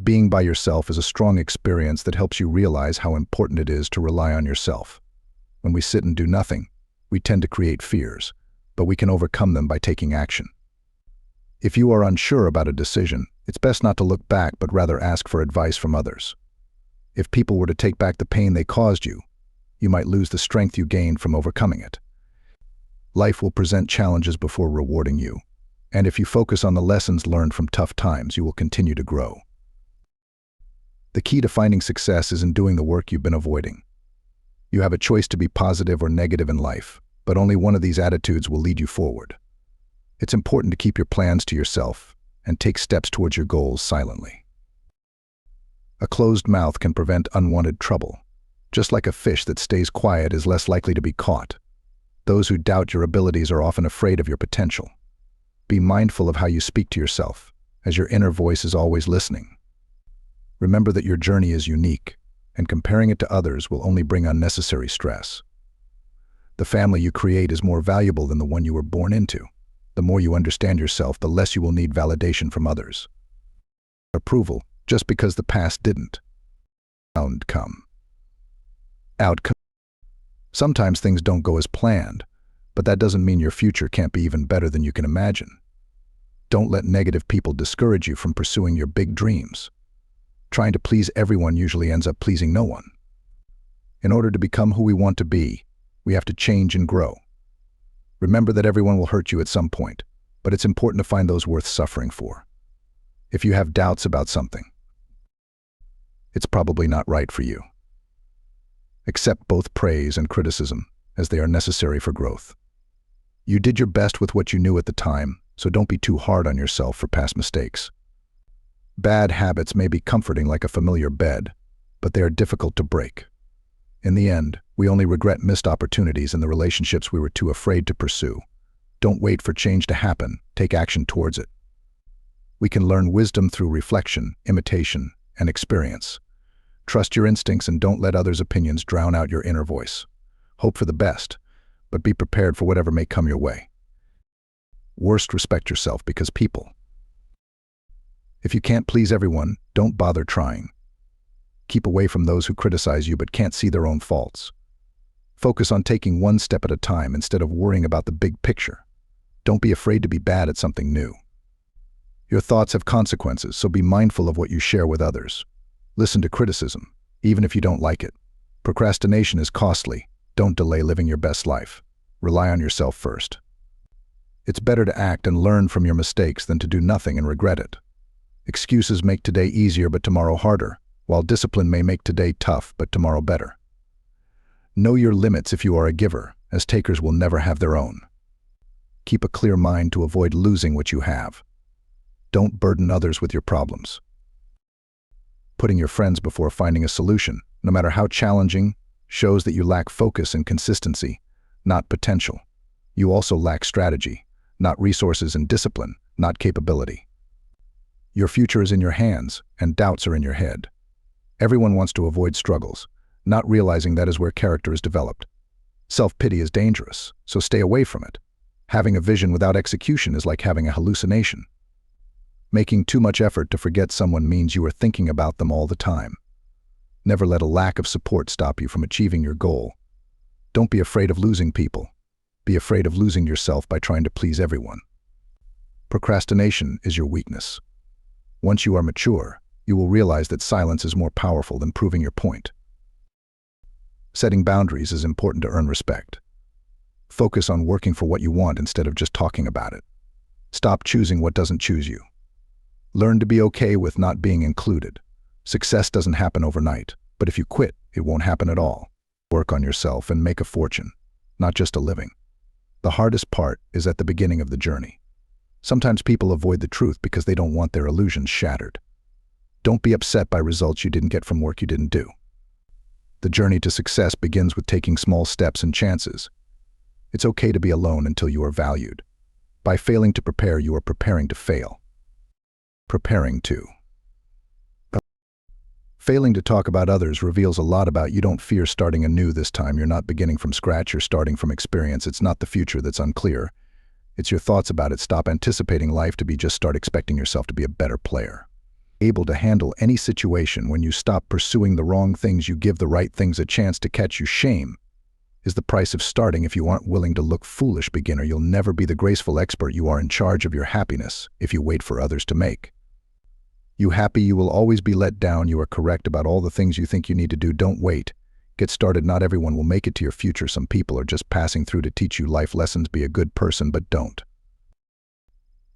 Being by yourself is a strong experience that helps you realize how important it is to rely on yourself. When we sit and do nothing, we tend to create fears, but we can overcome them by taking action. If you are unsure about a decision, it's best not to look back but rather ask for advice from others. If people were to take back the pain they caused you, you might lose the strength you gained from overcoming it. Life will present challenges before rewarding you, and if you focus on the lessons learned from tough times, you will continue to grow. The key to finding success is in doing the work you've been avoiding. You have a choice to be positive or negative in life, but only one of these attitudes will lead you forward. It's important to keep your plans to yourself and take steps towards your goals silently. A closed mouth can prevent unwanted trouble. Just like a fish that stays quiet is less likely to be caught. Those who doubt your abilities are often afraid of your potential. Be mindful of how you speak to yourself, as your inner voice is always listening. Remember that your journey is unique, and comparing it to others will only bring unnecessary stress. The family you create is more valuable than the one you were born into. The more you understand yourself, the less you will need validation from others. Approval, just because the past didn't. Outcome. Sometimes things don't go as planned, but that doesn't mean your future can't be even better than you can imagine. Don't let negative people discourage you from pursuing your big dreams. Trying to please everyone usually ends up pleasing no one. In order to become who we want to be, we have to change and grow. Remember that everyone will hurt you at some point, but it's important to find those worth suffering for. If you have doubts about something, it's probably not right for you. Accept both praise and criticism, as they are necessary for growth. You did your best with what you knew at the time, so don't be too hard on yourself for past mistakes. Bad habits may be comforting like a familiar bed, but they are difficult to break. In the end, we only regret missed opportunities in the relationships we were too afraid to pursue. Don't wait for change to happen, take action towards it. We can learn wisdom through reflection, imitation, and experience. Trust your instincts and don't let others' opinions drown out your inner voice. Hope for the best, but be prepared for whatever may come your way. Worst, respect yourself because people. If you can't please everyone, don't bother trying. Keep away from those who criticize you but can't see their own faults. Focus on taking one step at a time instead of worrying about the big picture. Don't be afraid to be bad at something new. Your thoughts have consequences, so be mindful of what you share with others. Listen to criticism, even if you don't like it. Procrastination is costly. Don't delay living your best life. Rely on yourself first. It's better to act and learn from your mistakes than to do nothing and regret it. Excuses make today easier but tomorrow harder, while discipline may make today tough but tomorrow better. Know your limits if you are a giver, as takers will never have their own. Keep a clear mind to avoid losing what you have. Don't burden others with your problems. Putting your friends before finding a solution, no matter how challenging, shows that you lack focus and consistency, not potential. You also lack strategy, not resources, and discipline, not capability. Your future is in your hands, and doubts are in your head. Everyone wants to avoid struggles, not realizing that is where character is developed. Self-pity is dangerous, so stay away from it. Having a vision without execution is like having a hallucination. Making too much effort to forget someone means you are thinking about them all the time. Never let a lack of support stop you from achieving your goal. Don't be afraid of losing people. Be afraid of losing yourself by trying to please everyone. Procrastination is your weakness. Once you are mature, you will realize that silence is more powerful than proving your point. Setting boundaries is important to earn respect. Focus on working for what you want instead of just talking about it. Stop choosing what doesn't choose you. Learn to be okay with not being included. Success doesn't happen overnight, but if you quit, it won't happen at all. Work on yourself and make a fortune, not just a living. The hardest part is at the beginning of the journey. Sometimes people avoid the truth because they don't want their illusions shattered. Don't be upset by results you didn't get from work you didn't do. The journey to success begins with taking small steps and chances. It's okay to be alone until you are valued. By failing to prepare, you are preparing to fail. Failing to talk about others reveals a lot about you. Don't fear starting anew this time. You're not beginning from scratch, you're starting from experience. It's not the future that's unclear. It's your thoughts about it. Stop anticipating life to be, just start expecting yourself to be a better player. Able to handle any situation. When you stop pursuing the wrong things, you give the right things a chance to catch you. Shame is the price of starting. If you aren't willing to look foolish, beginner, you'll never be the graceful expert. You are in charge of your happiness if you wait for others to make you happy. You will always be let down. You are correct about all the things you think you need to do. Don't wait. Get started. Not everyone will make it to your future. Some people are just passing through to teach you life lessons. Be a good person, but don't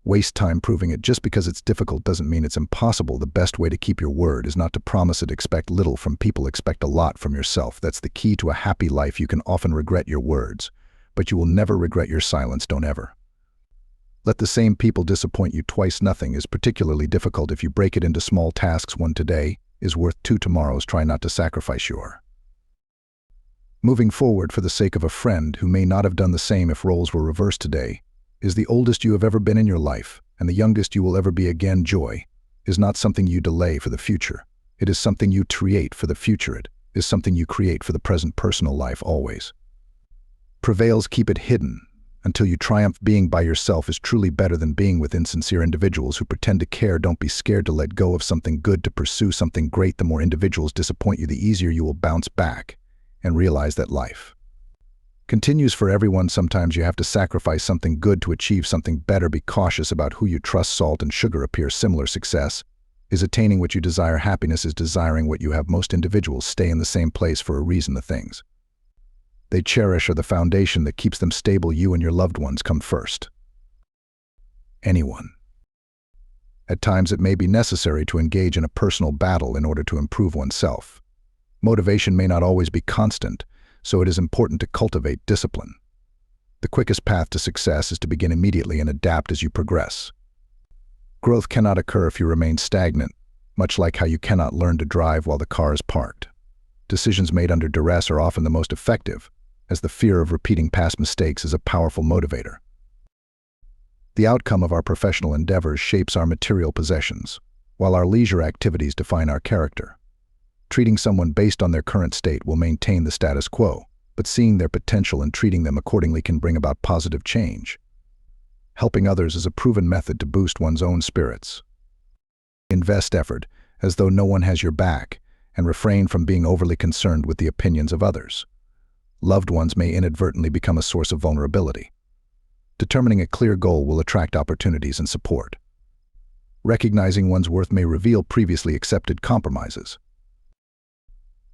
waste time proving it. Just because it's difficult doesn't mean it's impossible. The best way to keep your word is not to promise it. Expect little from people. Expect a lot from yourself. That's the key to a happy life. You can often regret your words, but you will never regret your silence. Don't ever let the same people disappoint you twice. Nothing is particularly difficult if you break it into small tasks. One today is worth two tomorrows. Try not to sacrifice your moving forward for the sake of a friend who may not have done the same. If roles were reversed, today is the oldest you have ever been in your life and the youngest you will ever be again. Joy is not something you delay for the future. It is something you create for the future. It is something you create for the present. Personal life always prevails. Keep it hidden until you triumph. Being by yourself is truly better than being with insincere individuals who pretend to care. Don't be scared to let go of something good to pursue something great. The more individuals disappoint you, the easier you will bounce back and realize that life continues for everyone. Sometimes you have to sacrifice something good to achieve something better. Be cautious about who you trust. Salt and sugar appear similar. Success is attaining what you desire. Happiness is desiring what you have. Most individuals stay in the same place for a reason. The things they cherish are the foundation that keeps them stable. You and your loved ones come first. Anyone. At times it may be necessary to engage in a personal battle in order to improve oneself. Motivation may not always be constant, so it is important to cultivate discipline. The quickest path to success is to begin immediately and adapt as you progress. Growth cannot occur if you remain stagnant, much like how you cannot learn to drive while the car is parked. Decisions made under duress are often the most effective, as the fear of repeating past mistakes is a powerful motivator. The outcome of our professional endeavors shapes our material possessions, while our leisure activities define our character. Treating someone based on their current state will maintain the status quo, but seeing their potential and treating them accordingly can bring about positive change. Helping others is a proven method to boost one's own spirits. Invest effort as though no one has your back, and refrain from being overly concerned with the opinions of others. Loved ones may inadvertently become a source of vulnerability. Determining a clear goal will attract opportunities and support. Recognizing one's worth may reveal previously accepted compromises.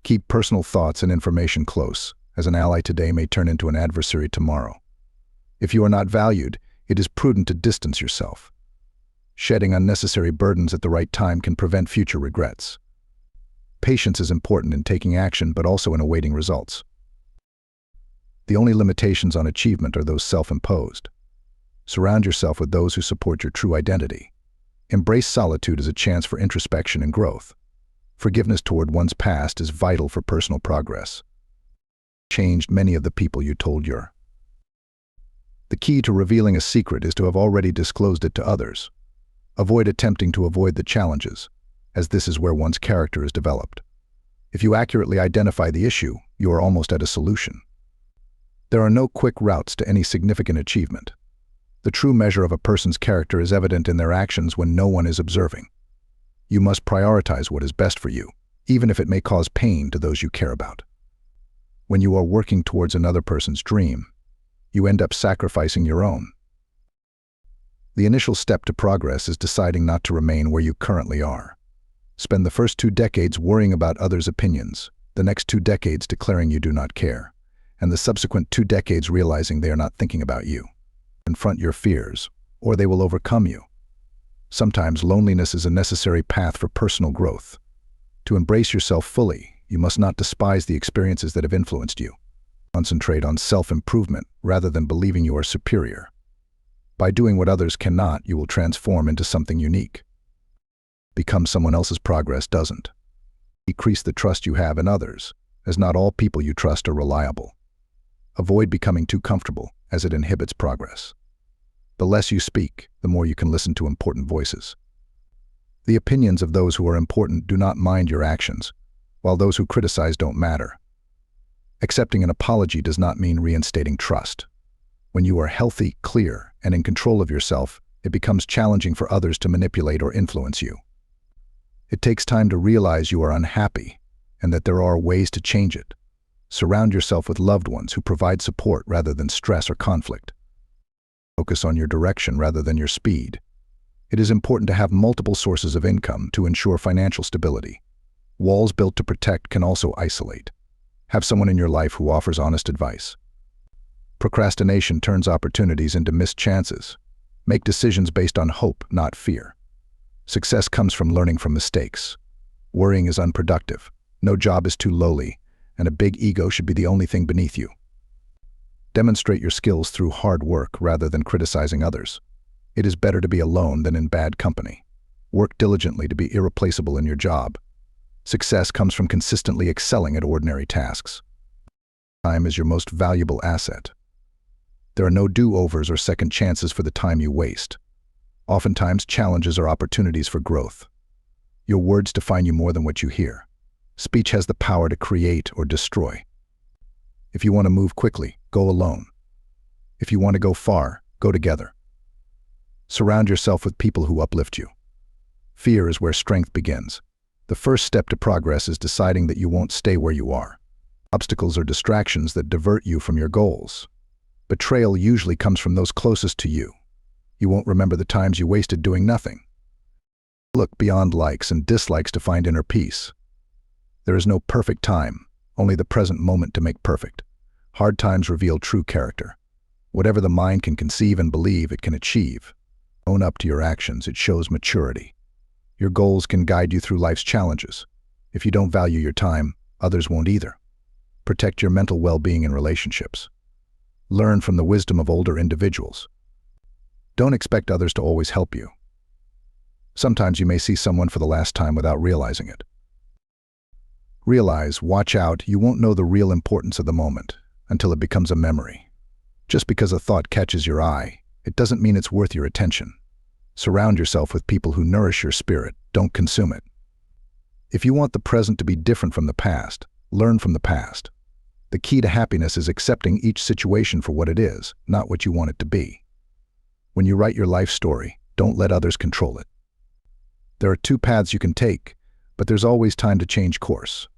Keep personal thoughts and information close, as an ally today may turn into an adversary tomorrow. If you are not valued, it is prudent to distance yourself. Shedding unnecessary burdens at the right time can prevent future regrets. Patience is important in taking action, but also in awaiting results. The only limitations on achievement are those self-imposed. Surround yourself with those who support your true identity. Embrace solitude as a chance for introspection and growth. Forgiveness toward one's past is vital for personal progress. Changed many of the people you told your. The key to revealing a secret is to have already disclosed it to others. Avoid attempting to avoid the challenges, as this is where one's character is developed. If you accurately identify the issue, you are almost at a solution. There are no quick routes to any significant achievement. The true measure of a person's character is evident in their actions when no one is observing. You must prioritize what is best for you, even if it may cause pain to those you care about. When you are working towards another person's dream, you end up sacrificing your own. The initial step to progress is deciding not to remain where you currently are. Spend the first 2 decades worrying about others' opinions, the next 2 decades declaring you do not care, and the subsequent 2 decades realizing they are not thinking about you. Confront your fears, or they will overcome you. Sometimes loneliness is a necessary path for personal growth. To embrace yourself fully, you must not despise the experiences that have influenced you. Concentrate on self-improvement rather than believing you are superior. By doing what others cannot, you will transform into something unique. Become someone else's progress doesn't. Decrease the trust you have in others, as not all people you trust are reliable. Avoid becoming too comfortable, as it inhibits progress. The less you speak, the more you can listen to important voices. The opinions of those who are important do not mind your actions, while those who criticize don't matter. Accepting an apology does not mean reinstating trust. When you are healthy, clear, and in control of yourself, it becomes challenging for others to manipulate or influence you. It takes time to realize you are unhappy and that there are ways to change it. Surround yourself with loved ones who provide support rather than stress or conflict. Focus on your direction rather than your speed. It is important to have multiple sources of income to ensure financial stability. Walls built to protect can also isolate. Have someone in your life who offers honest advice. Procrastination turns opportunities into missed chances. Make decisions based on hope, not fear. Success comes from learning from mistakes. Worrying is unproductive. No job is too lowly, and a big ego should be the only thing beneath you. Demonstrate your skills through hard work rather than criticizing others. It is better to be alone than in bad company. Work diligently to be irreplaceable in your job. Success comes from consistently excelling at ordinary tasks. Time is your most valuable asset. There are no do-overs or second chances for the time you waste. Oftentimes, challenges are opportunities for growth. Your words define you more than what you hear. Speech has the power to create or destroy. If you want to move quickly, go alone. If you want to go far, go together. Surround yourself with people who uplift you. Fear is where strength begins. The first step to progress is deciding that you won't stay where you are. Obstacles are distractions that divert you from your goals. Betrayal usually comes from those closest to you. You won't remember the times you wasted doing nothing. Look beyond likes and dislikes to find inner peace. There is no perfect time, only the present moment to make perfect. Hard times reveal true character. Whatever the mind can conceive and believe, it can achieve. Own up to your actions, it shows maturity. Your goals can guide you through life's challenges. If you don't value your time, others won't either. Protect your mental well-being in relationships. Learn from the wisdom of older individuals. Don't expect others to always help you. Sometimes you may see someone for the last time without realizing it. Watch out, you won't know the real importance of the moment until it becomes a memory. Just because a thought catches your eye, it doesn't mean it's worth your attention. Surround yourself with people who nourish your spirit, don't consume it. If you want the present to be different from the past, learn from the past. The key to happiness is accepting each situation for what it is, not what you want it to be. When you write your life story, don't let others control it. There are two paths you can take, but there's always time to change course.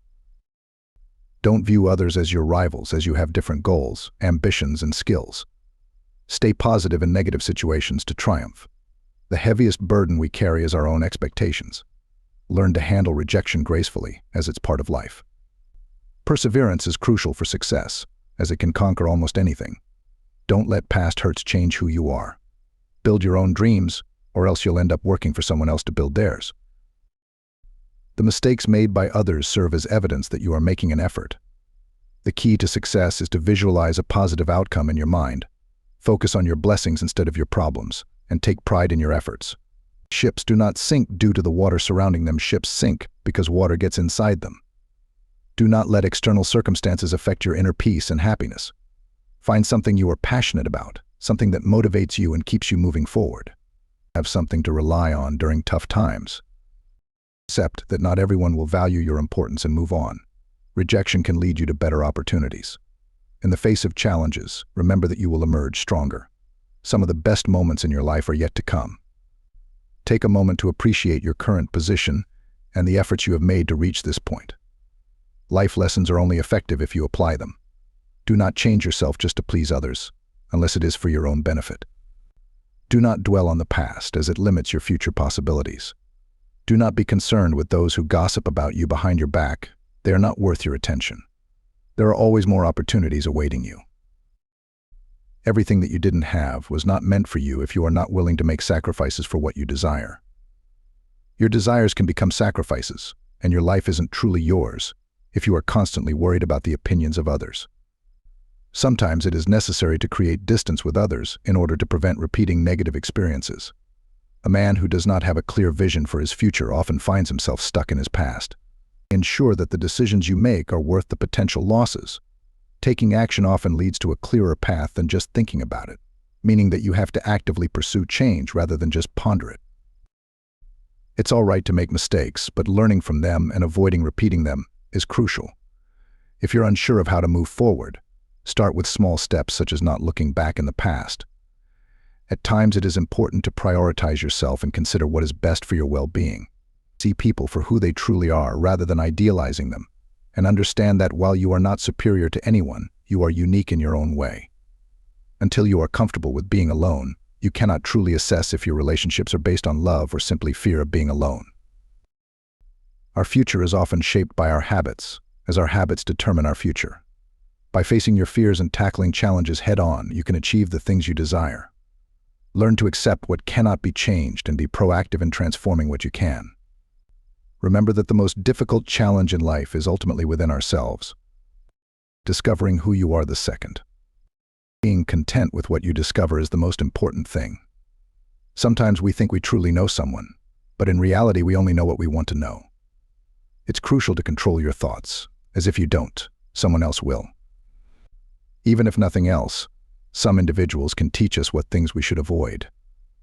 Don't view others as your rivals, as you have different goals, ambitions, and skills. Stay positive in negative situations to triumph. The heaviest burden we carry is our own expectations. Learn to handle rejection gracefully, as it's part of life. Perseverance is crucial for success, as it can conquer almost anything. Don't let past hurts change who you are. Build your own dreams, or else you'll end up working for someone else to build theirs. The mistakes made by others serve as evidence that you are making an effort. The key to success is to visualize a positive outcome in your mind. Focus on your blessings instead of your problems, and take pride in your efforts. Ships do not sink due to the water surrounding them. Ships sink because water gets inside them. Do not let external circumstances affect your inner peace and happiness. Find something you are passionate about, something that motivates you and keeps you moving forward. Have something to rely on during tough times. Accept that not everyone will value your importance and move on. Rejection can lead you to better opportunities. In the face of challenges, remember that you will emerge stronger. Some of the best moments in your life are yet to come. Take a moment to appreciate your current position and the efforts you have made to reach this point. Life lessons are only effective if you apply them. Do not change yourself just to please others, unless it is for your own benefit. Do not dwell on the past, as it limits your future possibilities. Do not be concerned with those who gossip about you behind your back. They are not worth your attention. There are always more opportunities awaiting you. Everything that you didn't have was not meant for you if you are not willing to make sacrifices for what you desire. Your desires can become sacrifices, and your life isn't truly yours if you are constantly worried about the opinions of others. Sometimes it is necessary to create distance with others in order to prevent repeating negative experiences. A man who does not have a clear vision for his future often finds himself stuck in his past. Ensure that the decisions you make are worth the potential losses. Taking action often leads to a clearer path than just thinking about it, meaning that you have to actively pursue change rather than just ponder it. It's all right to make mistakes, but learning from them and avoiding repeating them is crucial. If you're unsure of how to move forward, start with small steps such as not looking back in the past. At times it is important to prioritize yourself and consider what is best for your well-being. See people for who they truly are rather than idealizing them, and understand that while you are not superior to anyone, you are unique in your own way. Until you are comfortable with being alone, you cannot truly assess if your relationships are based on love or simply fear of being alone. Our future is often shaped by our habits, as our habits determine our future. By facing your fears and tackling challenges head-on, you can achieve the things you desire. Learn to accept what cannot be changed and be proactive in transforming what you can. Remember that the most difficult challenge in life is ultimately within ourselves. Discovering who you are the second. Being content with what you discover is the most important thing. Sometimes we think we truly know someone, but in reality we only know what we want to know. It's crucial to control your thoughts, as if you don't, someone else will. Even if nothing else, some individuals can teach us what things we should avoid.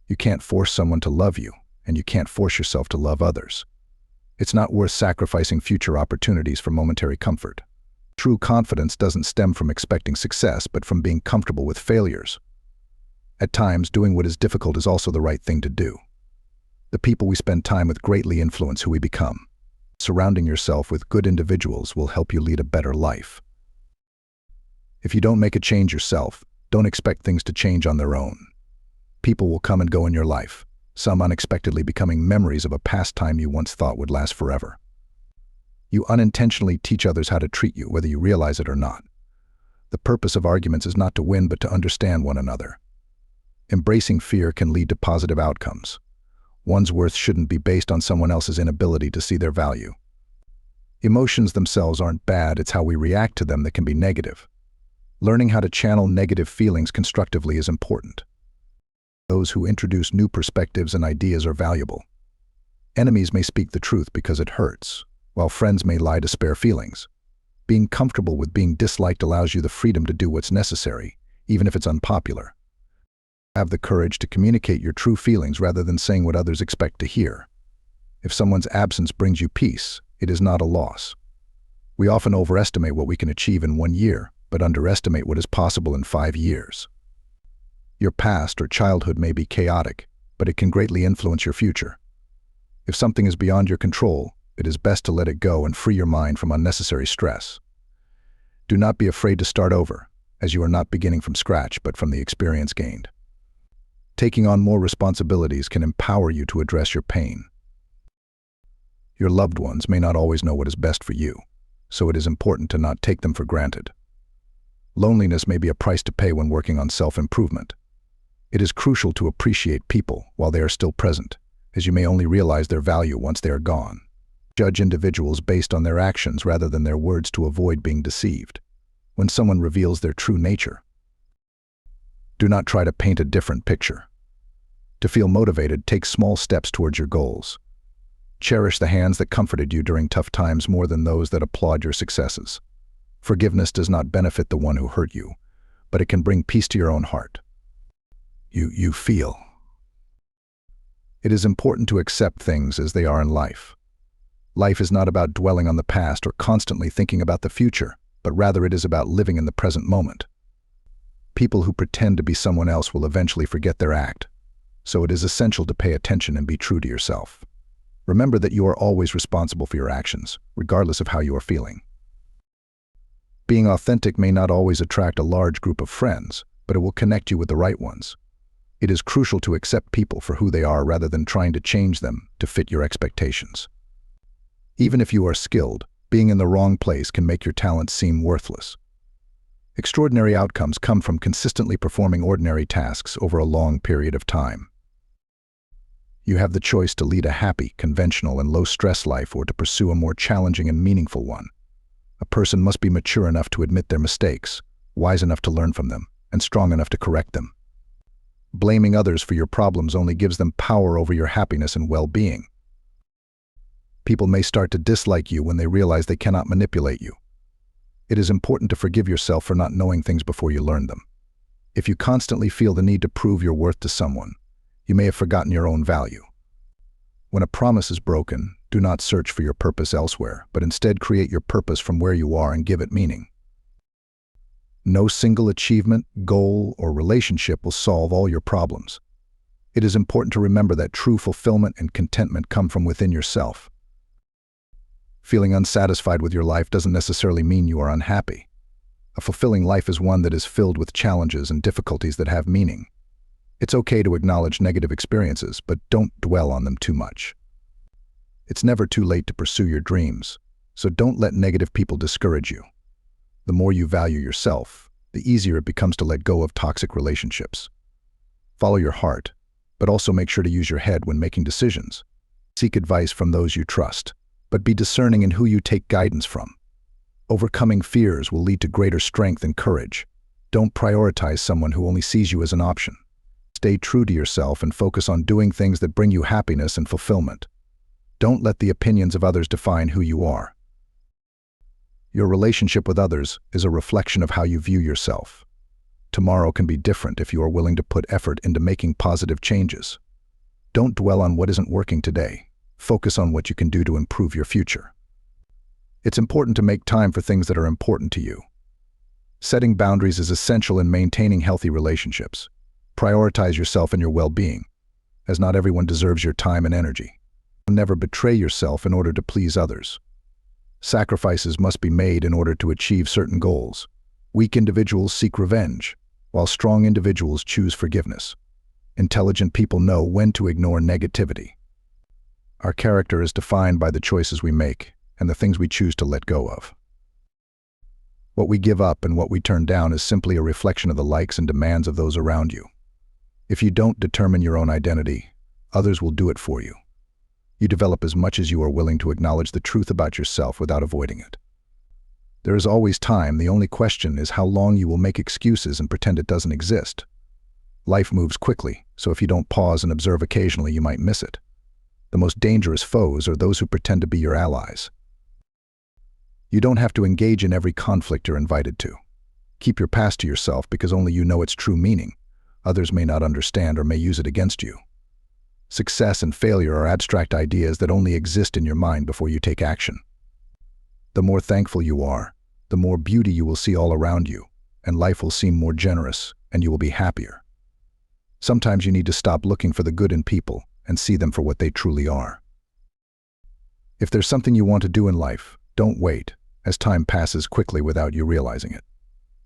You can't force someone to love you, and you can't force yourself to love others. It's not worth sacrificing future opportunities for momentary comfort. True confidence doesn't stem from expecting success, but from being comfortable with failures. At times, doing what is difficult is also the right thing to do. The people we spend time with greatly influence who we become. Surrounding yourself with good individuals will help you lead a better life. If you don't make a change yourself, don't expect things to change on their own. People will come and go in your life, some unexpectedly becoming memories of a past time you once thought would last forever. You unintentionally teach others how to treat you, whether you realize it or not. The purpose of arguments is not to win, but to understand one another. Embracing fear can lead to positive outcomes. One's worth shouldn't be based on someone else's inability to see their value. Emotions themselves aren't bad, it's how we react to them that can be negative. Learning how to channel negative feelings constructively is important. Those who introduce new perspectives and ideas are valuable. Enemies may speak the truth because it hurts, while friends may lie to spare feelings. Being comfortable with being disliked allows you the freedom to do what's necessary, even if it's unpopular. Have the courage to communicate your true feelings rather than saying what others expect to hear. If someone's absence brings you peace, it is not a loss. We often overestimate what we can achieve in 1 year, but underestimate what is possible in 5 years. Your past or childhood may be chaotic, but it can greatly influence your future. If something is beyond your control, it is best to let it go and free your mind from unnecessary stress. Do not be afraid to start over, as you are not beginning from scratch, but from the experience gained. Taking on more responsibilities can empower you to address your pain. Your loved ones may not always know what is best for you, so it is important to not take them for granted. Loneliness may be a price to pay when working on self-improvement. It is crucial to appreciate people while they are still present, as you may only realize their value once they are gone. Judge individuals based on their actions rather than their words to avoid being deceived. When someone reveals their true nature, do not try to paint a different picture. To feel motivated, take small steps towards your goals. Cherish the hands that comforted you during tough times more than those that applaud your successes. Forgiveness does not benefit the one who hurt you, but it can bring peace to your own heart. You feel. It is important to accept things as they are in life. Life is not about dwelling on the past or constantly thinking about the future, but rather it is about living in the present moment. People who pretend to be someone else will eventually forget their act, so it is essential to pay attention and be true to yourself. Remember that you are always responsible for your actions, regardless of how you are feeling. Being authentic may not always attract a large group of friends, but it will connect you with the right ones. It is crucial to accept people for who they are rather than trying to change them to fit your expectations. Even if you are skilled, being in the wrong place can make your talents seem worthless. Extraordinary outcomes come from consistently performing ordinary tasks over a long period of time. You have the choice to lead a happy, conventional, and low-stress life or to pursue a more challenging and meaningful one. A person must be mature enough to admit their mistakes, wise enough to learn from them, and strong enough to correct them. Blaming others for your problems only gives them power over your happiness and well-being. People may start to dislike you when they realize they cannot manipulate you. It is important to forgive yourself for not knowing things before you learn them. If you constantly feel the need to prove your worth to someone, you may have forgotten your own value. When a promise is broken, do not search for your purpose elsewhere, but instead create your purpose from where you are and give it meaning. No single achievement, goal, or relationship will solve all your problems. It is important to remember that true fulfillment and contentment come from within yourself. Feeling unsatisfied with your life doesn't necessarily mean you are unhappy. A fulfilling life is one that is filled with challenges and difficulties that have meaning. It's okay to acknowledge negative experiences, but don't dwell on them too much. It's never too late to pursue your dreams, so don't let negative people discourage you. The more you value yourself, the easier it becomes to let go of toxic relationships. Follow your heart, but also make sure to use your head when making decisions. Seek advice from those you trust, but be discerning in who you take guidance from. Overcoming fears will lead to greater strength and courage. Don't prioritize someone who only sees you as an option. Stay true to yourself and focus on doing things that bring you happiness and fulfillment. Don't let the opinions of others define who you are. Your relationship with others is a reflection of how you view yourself. Tomorrow can be different if you are willing to put effort into making positive changes. Don't dwell on what isn't working today. Focus on what you can do to improve your future. It's important to make time for things that are important to you. Setting boundaries is essential in maintaining healthy relationships. Prioritize yourself and your well-being, as not everyone deserves your time and energy. Never betray yourself in order to please others. Sacrifices must be made in order to achieve certain goals. Weak individuals seek revenge, while strong individuals choose forgiveness. Intelligent people know when to ignore negativity. Our character is defined by the choices we make and the things we choose to let go of. What we give up and what we turn down is simply a reflection of the likes and demands of those around you. If you don't determine your own identity, others will do it for you. You develop as much as you are willing to acknowledge the truth about yourself without avoiding it. There is always time. The only question is how long you will make excuses and pretend it doesn't exist. Life moves quickly, so if you don't pause and observe occasionally, you might miss it. The most dangerous foes are those who pretend to be your allies. You don't have to engage in every conflict you're invited to. Keep your past to yourself because only you know its true meaning. Others may not understand or may use it against you. Success and failure are abstract ideas that only exist in your mind before you take action. The more thankful you are, the more beauty you will see all around you, and life will seem more generous, and you will be happier. Sometimes you need to stop looking for the good in people and see them for what they truly are. If there's something you want to do in life, don't wait, as time passes quickly without you realizing it.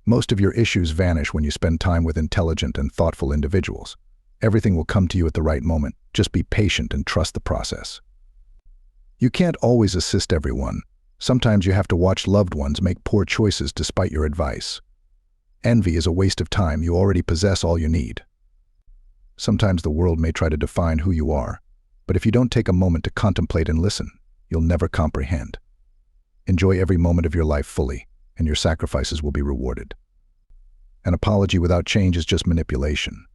Most of your issues vanish when you spend time with intelligent and thoughtful individuals. Everything will come to you at the right moment. Just be patient and trust the process. You can't always assist everyone. Sometimes you have to watch loved ones make poor choices despite your advice. Envy is a waste of time. You already possess all you need. Sometimes the world may try to define who you are, but if you don't take a moment to contemplate and listen, you'll never comprehend. Enjoy every moment of your life fully, and your sacrifices will be rewarded. An apology without change is just manipulation.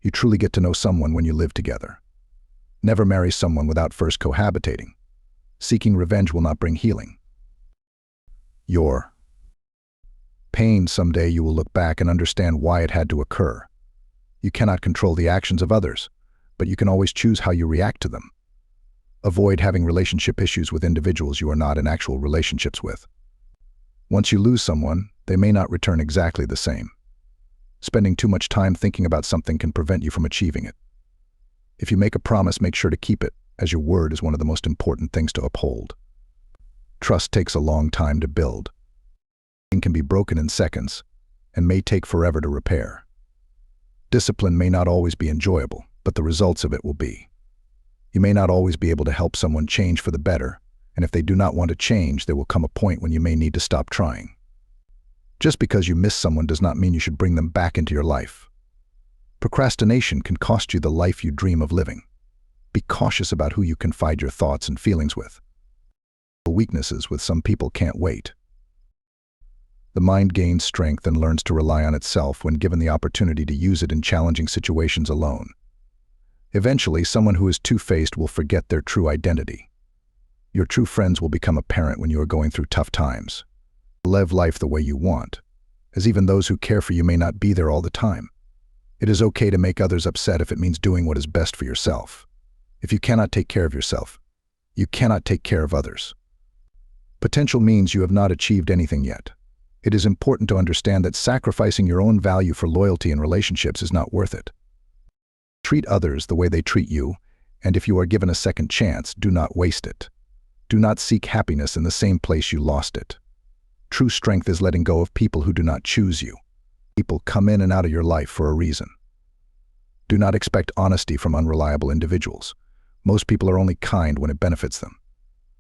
You truly get to know someone when you live together. Never marry someone without first cohabitating. Seeking revenge will not bring healing. Your pain, someday you will look back and understand why it had to occur. You cannot control the actions of others, but you can always choose how you react to them. Avoid having relationship issues with individuals you are not in actual relationships with. Once you lose someone, they may not return exactly the same. Spending too much time thinking about something can prevent you from achieving it. If you make a promise, make sure to keep it, as your word is one of the most important things to uphold. Trust takes a long time to build. It can be broken in seconds and may take forever to repair. Discipline may not always be enjoyable, but the results of it will be. You may not always be able to help someone change for the better, and if they do not want to change, there will come a point when you may need to stop trying. Just because you miss someone does not mean you should bring them back into your life. Procrastination can cost you the life you dream of living. Be cautious about who you confide your thoughts and feelings with. Weaknesses with some people can't wait. The mind gains strength and learns to rely on itself when given the opportunity to use it in challenging situations alone. Eventually, someone who is two-faced will forget their true identity. Your true friends will become apparent when you are going through tough times. Live life the way you want, as even those who care for you may not be there all the time. It is okay to make others upset if it means doing what is best for yourself. If you cannot take care of yourself, you cannot take care of others. Potential means you have not achieved anything yet. It is important to understand that sacrificing your own value for loyalty in relationships is not worth it. Treat others the way they treat you, and if you are given a second chance, do not waste it. Do not seek happiness in the same place you lost it. True strength is letting go of people who do not choose you. People come in and out of your life for a reason. Do not expect honesty from unreliable individuals. Most people are only kind when it benefits them.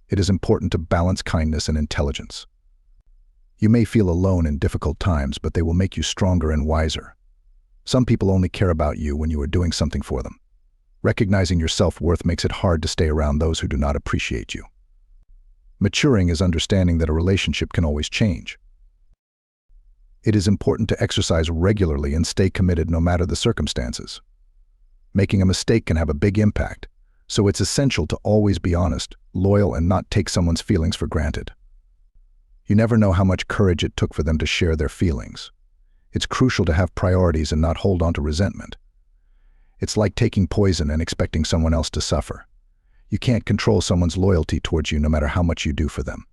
It is important to balance kindness and intelligence. You may feel alone in difficult times, but they will make you stronger and wiser. Some people only care about you when you are doing something for them. Recognizing your self-worth makes it hard to stay around those who do not appreciate you. Maturing is understanding that a relationship can always change. It is important to exercise regularly and stay committed no matter the circumstances. Making a mistake can have a big impact, so it's essential to always be honest, loyal, and not take someone's feelings for granted. You never know how much courage it took for them to share their feelings. It's crucial to have priorities and not hold on to resentment. It's like taking poison and expecting someone else to suffer. You can't control someone's loyalty towards you no matter how much you do for them.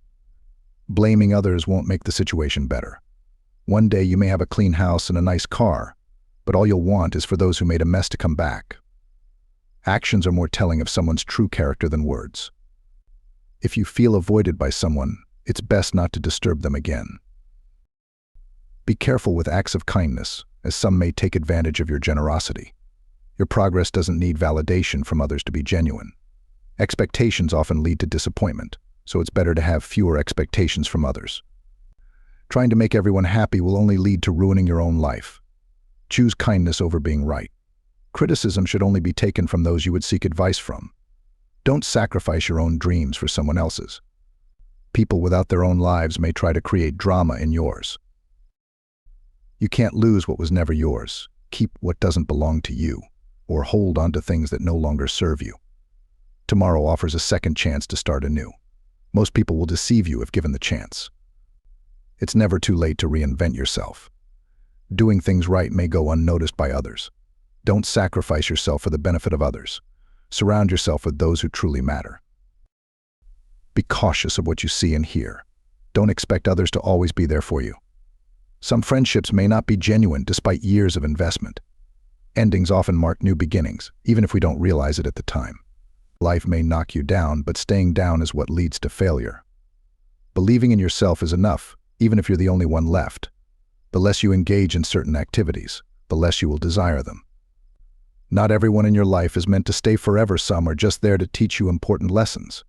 Blaming others won't make the situation better. One day you may have a clean house and a nice car, but all you'll want is for those who made a mess to come back. Actions are more telling of someone's true character than words. If you feel avoided by someone, it's best not to disturb them again. Be careful with acts of kindness, as some may take advantage of your generosity. Your progress doesn't need validation from others to be genuine. Expectations often lead to disappointment, so it's better to have fewer expectations from others. Trying to make everyone happy will only lead to ruining your own life. Choose kindness over being right. Criticism should only be taken from those you would seek advice from. Don't sacrifice your own dreams for someone else's. People without their own lives may try to create drama in yours. You can't lose what was never yours. Keep what doesn't belong to you, or hold on to things that no longer serve you. Tomorrow offers a second chance to start anew. Most people will deceive you if given the chance. It's never too late to reinvent yourself. Doing things right may go unnoticed by others. Don't sacrifice yourself for the benefit of others. Surround yourself with those who truly matter. Be cautious of what you see and hear. Don't expect others to always be there for you. Some friendships may not be genuine despite years of investment. Endings often mark new beginnings, even if we don't realize it at the time. Life may knock you down, but staying down is what leads to failure. Believing in yourself is enough, even if you're the only one left. The less you engage in certain activities, the less you will desire them. Not everyone in your life is meant to stay forever. Some are just there to teach you important lessons.